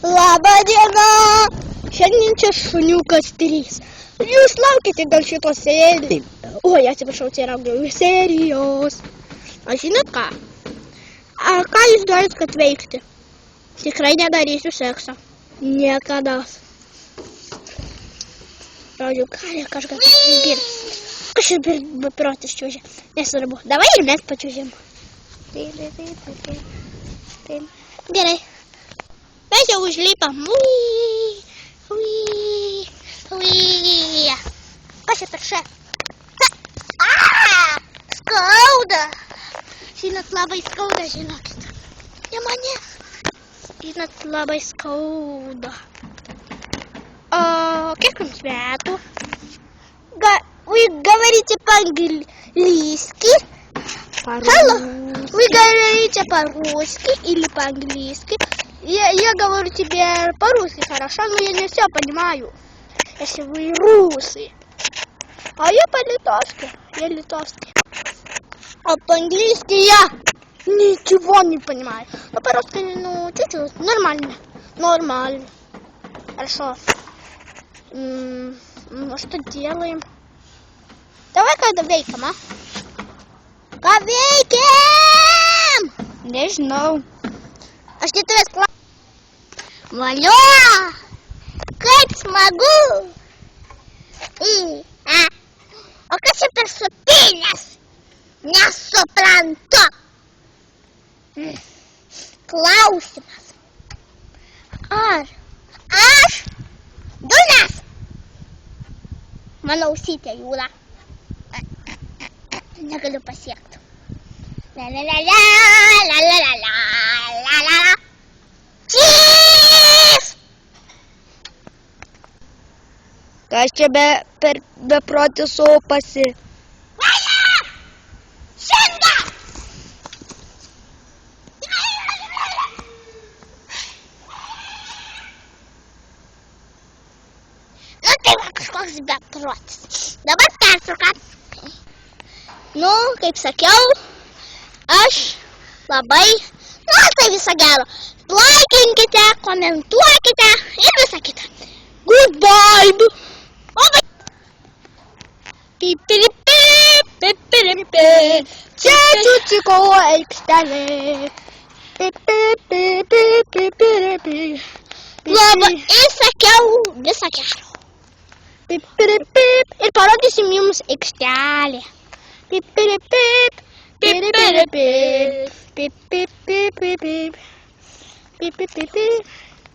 Labą dieną! Šiandien čia šuniukas 3. Jūs laukite dėl šitos serijos. Oi, atsiprašau, čia yra serijos. O žinot ką? Ką jūs norit, kad veikti? Tikrai nedarysiu seksą. Niekada. Žodžiu, ką kažkas išgirs. Kažkaip beprotis čiuožia. Nesvarbu. Davai ir mes pačiuožėm. Gerai. Mes jau užlipam. Kas čia per čia? Skauda. Žinot, labai skauda, žinokit. Ne mane. Žinot, labai skauda. O kiek jums metų? Вы говорите по-английски? Hello. Вы говорите по-русски или по-английски? Я говорю тебе по-русски хорошо, но я не все понимаю, если вы русы. А я по-литовски. Я литовский. А по-английски я ничего не понимаю. Ну, по-русски, ну, чуть-чуть. Нормально. Нормально. Хорошо. Ну, что делаем? Давай-ка вейкам, а? Ką veikiam? Nežinau. Aš tai tavęs klausiu. Valio! Kaip smagu! O kas čia per supinės? Nesuprantu. Klausimas. Ar aš Dunas? Mano ausytė jūra. Negaliu pasiekti. La la la la la la la la la la. Čys! Kas čia beprotis sopasi? Valia! Šiandien! Nu tai va kažkoks beprotis. Dabar pertrauka. Nu, kaip sakiau, aš labai, tai viso gero. Laikinkite, komentuokite ir visą kitą. Goodbye! Pipiripip. Čia čiučiko aikštelė. Pipiripip. Labai ir sakiau visą gero. Pipiripip. Ir parodysim jums aikštelę. Pip pip pip pip pip pip pip pip pip pip pip pip pip pip